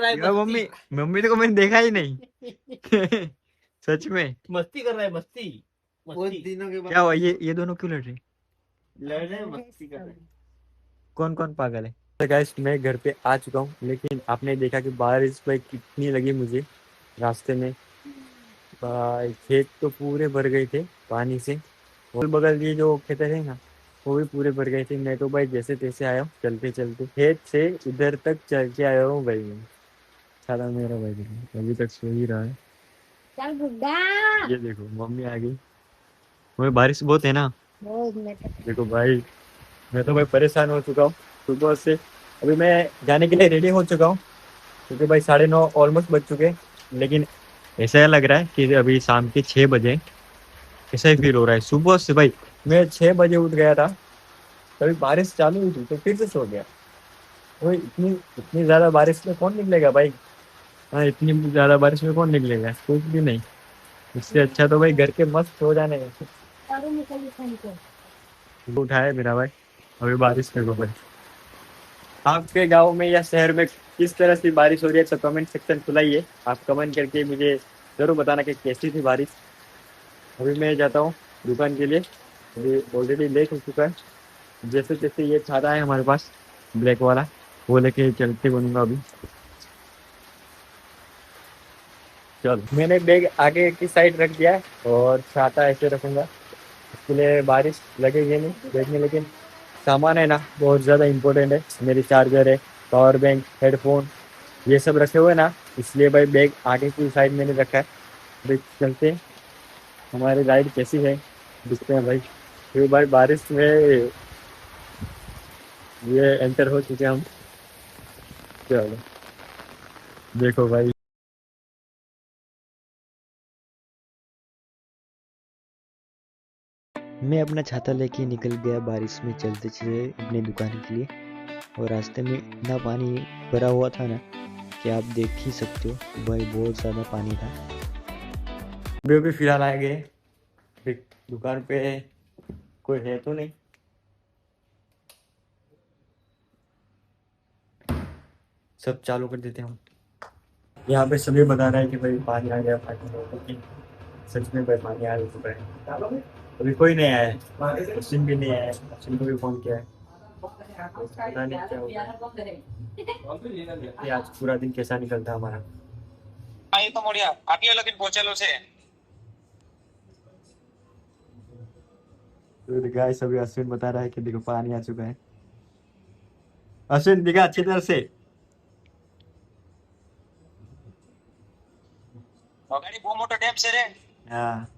यार mummy mummy को मैंने देखा ही नहीं। सच में मस्ती कर रहा है, मस्ती बहुत दिनों के बाद क्या हुआ? ये दोनों क्यों लड़ रहे? लड़ रहे हैं, मस्ती कर रहे हैं। कौन कौन पागल है? तो गाइस मैं घर पे आ चुका हूँ, लेकिन आपने देखा कि बारिश भाई कितनी लगी मुझे रास्ते में। भाई खेत तो पूरे भर गए थे पानी से, और बगल ये जो खेत है ना वो भी पूरे भर गए थे। मैं तो भाई जैसे तैसे आया हूँ, चलते चलते खेत से इधर तक चल के आया हूँ भाई। मैं साला मेरा भाई देखो अभी तक सो ही रहा है। चल बुड्ढा। ये देखो मम्मी आ गई। वही बारिश बहुत है ना, देखो भाई मैं तो भाई परेशान हो चुका हूँ सुबह से। अभी मैं जाने के लिए रेडी हो चुका हूँ, क्योंकि भाई 9:30 ऑलमोस्ट बज चुके हैं। लेकिन ऐसा लग रहा है कि अभी शाम के 6 बजे, ऐसा ही फील हो रहा है। सुबह से भाई मैं 6 बजे उठ गया था, तभी बारिश चालू हुई थी तो फिर से सो गया। वही इतनी इतनी ज़्यादा बारिश में कौन निकलेगा भाई? हाँ इतनी ज़्यादा बारिश में कौन निकलेगा, कुछ भी नहीं। इससे अच्छा तो भाई घर के मस्त हो जाने का। उठाया मेरा भाई अभी बारिश में भाई। आपके गांव में या शहर में किस तरह से बारिश हो रही है तो कमेंट सेक्शन खुलाइए। आप कमेंट करके मुझे ज़रूर बताना कि कैसी थी बारिश। अभी मैं जाता हूँ दुकान के लिए, अभी ऑलरेडी लेट हो चुका है। जैसे जैसे ये छाता है हमारे पास ब्लैक वाला, वो लेके चलते बनूंगा अभी। चल मैंने बैग आगे की साइड रख दिया है और छाता ऐसे रखूंगा, इसके लिए बारिश लगेगी नहीं बैग में। लेकिन सामान है ना बहुत ज़्यादा इम्पोर्टेंट है, मेरी चार्जर है, पावर बैंक, हेडफोन, ये सब रखे हुए ना, इसलिए भाई बैग आगे की साइड मैंने रखा है। अभी चलते हैं, हमारी राइड कैसी है दिखते हैं भाई। फिर भाई बारिश में ये एंटर हो चुके हैं हम। चलो देखो भाई मैं अपना छाता लेके निकल गया बारिश में चलते चलते अपनी दुकान के लिए। और रास्ते में इतना पानी भरा हुआ था ना कि आप देख ही सकते हो कि भाई बहुत ज़्यादा पानी था। भी फिलहाल आए गए दुकान पे, कोई है तो नहीं। सब चालू कर देते हैं हम। यहाँ पे सभी बता रहे हैं कि भाई पानी आ गया पानी आ गया, लेकिन सच में भाई पानी आ चुका है। अभी कोई नहीं आया है, मुस्लिम भी नहीं आया है, मुस्लिम को भी फोन किया है, पता नहीं क्या होगा। ये आज पूरा दिन कैसा निकलता हमारा। तो बढ़िया आटले लगिन पहुंचेलो छे। तो गाइस अभी अश्विन बता रहा है कि देखो पानी आ चुका है। अश्विन दिखा अच्छी तरह से। गाड़ी बहुत मोटो डैम से रे। हाँ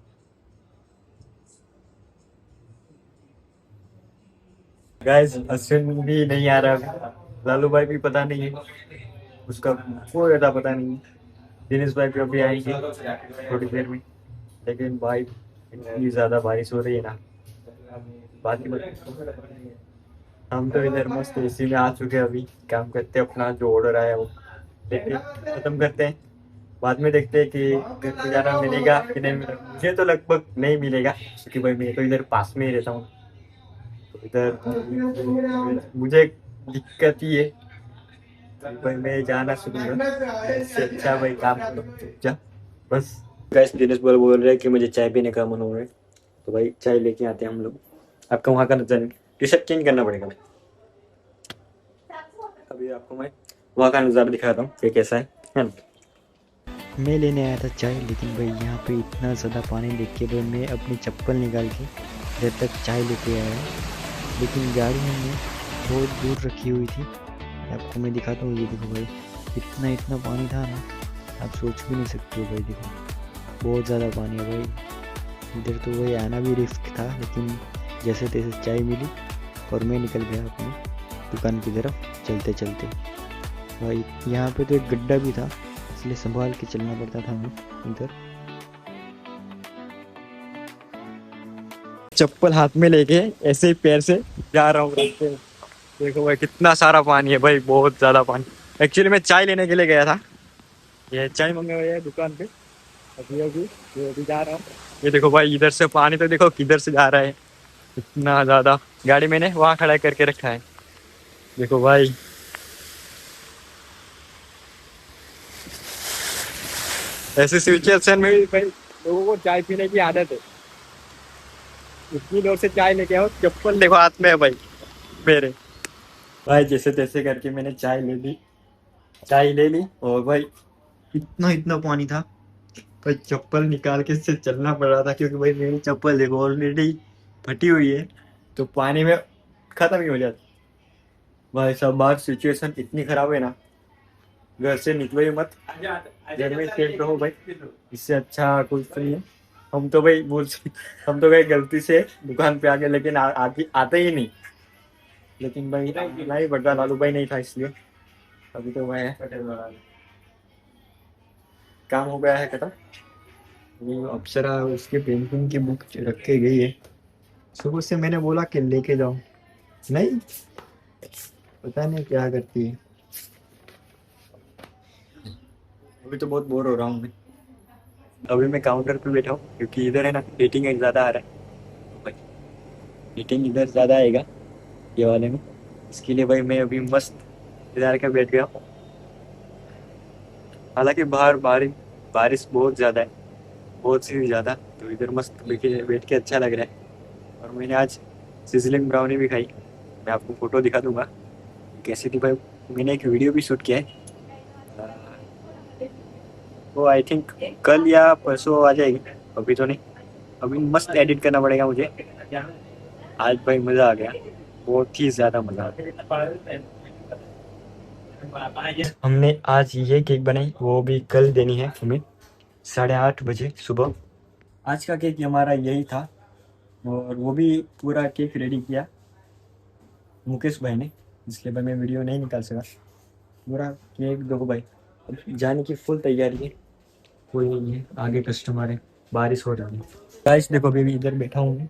गाइस अश्विन भी नहीं आ रहा, लालू भाई भी पता नहीं है, उसका कोई अता पता नहीं है। दिनेश भाई भी अभी आएंगे थोड़ी देर में। लेकिन भाई इतनी ज़्यादा बारिश हो रही है ना, बात ही मत। हम तो इधर मस्त एसी में आ चुके हैं, अभी काम करते हैं अपना जो ऑर्डर आया वो देखते खत्म करते हैं। बाद में देखते हैं कि घर पे जाना मिलेगा कि नहीं मिलेगा। मुझे तो लगभग नहीं मिलेगा, क्योंकि भाई मैं तो इधर पास में ही रहता हूँ। तो इधर मुझे दिक्कत ही है भाई, मैं जाना शुरू इससे अच्छा भाई काम करो चुपचाप बस। गैस दिनेश बोल रहे हैं कि मुझे चाय पीने का मन हो रहा है, तो भाई चाय लेके आते हैं हम लोग। आपका वहाँ का नजर टी शर्ट चेंज करना पड़ेगा। अभी आपको मैं वहाँ का नज़ारा दिखाता हूँ कि कैसा है ना। मैं लेने आया था चाय, लेकिन भाई यहाँ पे इतना ज़्यादा पानी देख के भाई मैं अपनी चप्पल निकाल के इधर तक चाय लेके आया। लेकिन गाड़ी हमने बहुत दूर रखी हुई थी, आपको मैं दिखाता हूँ। ये देखो भाई इतना इतना पानी था ना, आप सोच भी नहीं सकते हो भाई। देखो बहुत ज़्यादा पानी है भाई इधर, तो भाई आना भी रिस्क था, लेकिन जैसे तैसे चाय मिली और मैं निकल गया अपनी दुकान की तरफ चलते चलते। भाई यहाँ पे तो एक गड्ढा भी था, इसलिए संभाल के चलना पड़ता था हमें इधर। चप्पल हाथ में लेके ऐसे ही पैर से जा रहा हूँ रास्ते में। देखो भाई कितना सारा पानी है भाई, बहुत ज़्यादा पानी। एक्चुअली मैं चाय लेने के लिए गया था, ये चाय मंगा हुआ है दुकान पे। अभी जा रहा हूँ। ये देखो भाई इधर से पानी तो देखो किधर से जा रहा है, इतना ज़्यादा। गाड़ी मैंने वहाँ खड़ा करके रखा है, देखो भाई ऐसे सिचुएशन में भी भाई लोगों को चाय पीने की आदत है। इतनी लोग से चाय लेके आओ, चप्पल देखो हाथ में है भाई मेरे। भाई जैसे तैसे करके मैंने चाय ले ली और भाई इतना इतना पानी था भाई, चप्पल निकाल के इससे चलना पड़ रहा था क्योंकि भाई मेरी चप्पल देखो ऑलरेडी फटी हुई है, तो पानी में खत्म ही हो जाती। भाई सब बार सिचुएशन इतनी खराब है ना, घर से निकलो ही मत, घर में सेफ रहो भाई, इससे अच्छा कुछ नहीं है। हम तो भाई हम तो भाई गलती से दुकान पे आ गए, लेकिन आते ही नहीं। लेकिन भाई नहीं बड़ा लालू भाई नहीं था, इसलिए अभी तो मैं काम हो गया है खत्म। वो अप्सरा उसके पेंटिंग की बुक रख के गई है, सुबह से मैंने बोला कि लेके जाओ, नहीं पता नहीं क्या करती है। अभी तो बहुत बोर हो रहा हूँ मैं। अभी मैं काउंटर पे बैठा हूँ क्योंकि इधर है ना हीटिंग ज़्यादा आ रहा है भाई, हीटिंग इधर ज़्यादा आएगा ये वाले में, इसके लिए भाई मैं अभी मस्त इधर के बैठ गया। हालांकि बाहर बारिश बहुत ज़्यादा है, बहुत सी ज़्यादा, तो इधर मस्त बैठ के अच्छा लग रहा है। और मैंने आज सिजलिंग ब्राउनी भी खाई, मैं आपको फ़ोटो दिखा दूंगा कैसी थी भाई। मैंने एक वीडियो भी शूट किया है, वो आई थिंक कल या परसों आ जाएगी, अभी तो नहीं, अभी मस्त एडिट करना पड़ेगा मुझे। आज भाई मज़ा आ गया, बहुत ही ज़्यादा मज़ा आ गया। हमने आज ये केक बनाई, वो भी कल देनी है हमें 8:30 बजे सुबह। आज का केक हमारा यही था, और वो भी पूरा केक रेडी किया मुकेश भाई ने, इसलिए भाई मैं वीडियो नहीं निकाल सका। पूरा केक देखो भाई, जाने की फुल तैयारी है, कोई नहीं है, आगे कस्टमर है, बारिश हो रही है। गाइस देखो अभी भी इधर बैठा हूँ मैं,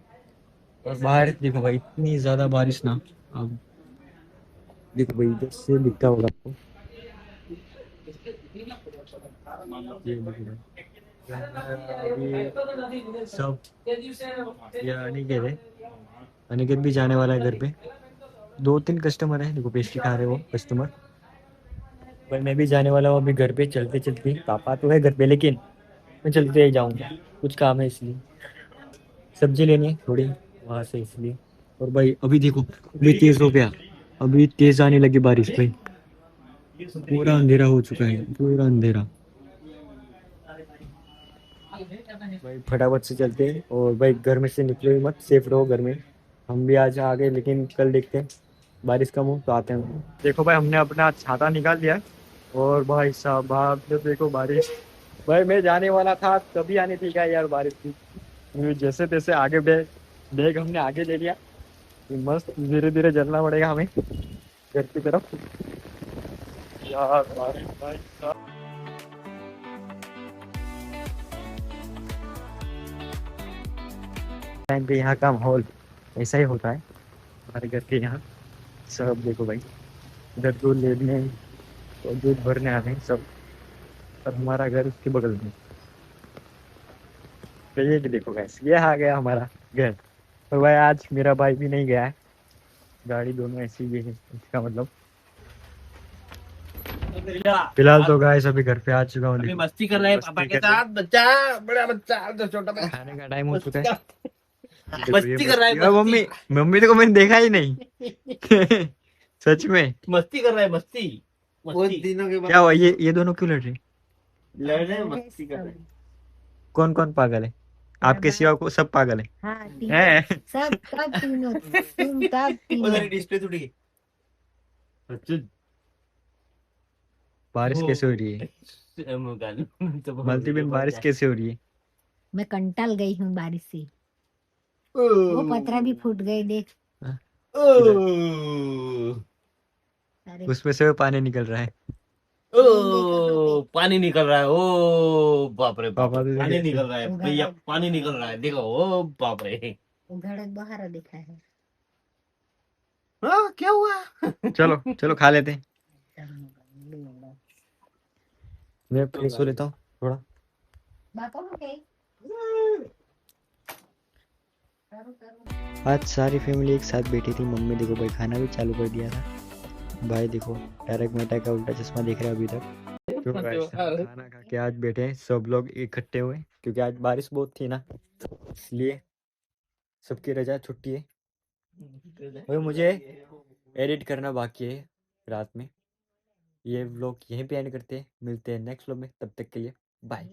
और बाहर देखो भाई इतनी ज़्यादा बारिश ना, अब देखो भाई इधर से दिखता होगा आपको, ये देखो भाई। अभी सब ये अनिकेत भी जाने वाला है घर पे, 2-3 कस्टमर है, देखो पेस्ट्री खा रहे हो कस्टमर। भाई मैं भी जाने वाला हूँ अभी घर पे, चलते चलते, पापा तो है घर पे लेकिन मैं चलते ही जाऊँगा, कुछ काम है इसलिए, सब्जी लेनी है थोड़ी वहाँ से इसलिए। और भाई अभी देखो अभी तेज हो गया, अभी तेज आने लगी बारिश भाई, पूरा अंधेरा हो चुका है, पूरा अंधेरा। भाई फटाफट से चलते हैं, और भाई घर में से निकलो ही मत, सेफ रहो घर में। हम भी आज आ गए, लेकिन कल देखते हैं बारिश कम हो तो आते हैं। देखो भाई हमने अपना छाता निकाल लिया, और भाई साहब बाहर तो देखो बारिश, भाई मैं जाने वाला था तभी आने थी क्या यार बारिश थी। जैसे तैसे आगे बैग हमने आगे ले लिया, मस्त धीरे धीरे चलना पड़ेगा हमें घर की तरफ। यार बारिश भाई साहब, टाइम पे यहाँ का माहौल ऐसा ही होता है हमारे घर के यहाँ। सब देखो भाई इधर दूध लेने और दूध भरने आ रहे हैं सब, और हमारा घर उसके बगल में। तो ये देखो गैस, ये आ गया हमारा घर। और भाई आज मेरा भाई भी नहीं गया है, गाड़ी दोनों ऐसी ही है, इसका मतलब फिलहाल तो गाइस अभी घर पे आ चुका हूँ। अभी मस्ती कर रहे हैं पापा के साथ, बच्चा बड़ा बच्चा तो छोटा बच्चा खाने का टाइम हो चुका है, मस्ती कर रहा है, मम्मी मम्मी तो मैंने देखा ही नहीं सच में मस्ती कर रहा है, मस्ती बहुत मस्ती दिनों के क्या बाद हुआ, ये दोनों क्यों लड़ रहे हैं? लड़ रहे हैं, मस्ती कर रहे हैं। कौन कौन पागल है? आपके सिवा को सब पागल है? हाँ हैं? सब सब तीनों तुम सब तीनों उधर डिस्प्ले टूट गई। बारिश वो- कैसे हो रही है? मलती बिन बारिश कैसे हो रही है? मैं कंटाल गई हूँ बारिश से, वो पतरा भी फूट गए देख, सारे उसमें से पानी निकल रहा है। ओ पानी निकल रहा है, ओ बाप रे बाप, पापा तो पानी देखे- निकल रहा है भैया, पानी निकल रहा है, देखो ओ बाप रे। उघड़त बाहर दिखा है। हाँ क्या हुआ? चलो चलो खा लेते हैं, मैं फ्रेश हो लेता हूँ थोड़ा। बापा को क्या? आज सारी फैमिली एक साथ बैठी थी, मम्मी देखो भाई खाना भी चालू कर दिया था, भाई देखो डायरेक्ट मेटा का उल्टा चश्मा देख रहा है अभी तक। तो guys, खाना खा के आज बैठे हैं सब लोग इकट्ठे हुए क्योंकि आज बारिश बहुत थी ना, इसलिए सबकी रजा छुट्टी है। और मुझे एडिट करना बाकी है रात में। ये व्लॉग यहीं पे एंड करते हैं, मिलते हैं नेक्स्ट व्लॉग में, तब तक के लिए बाय।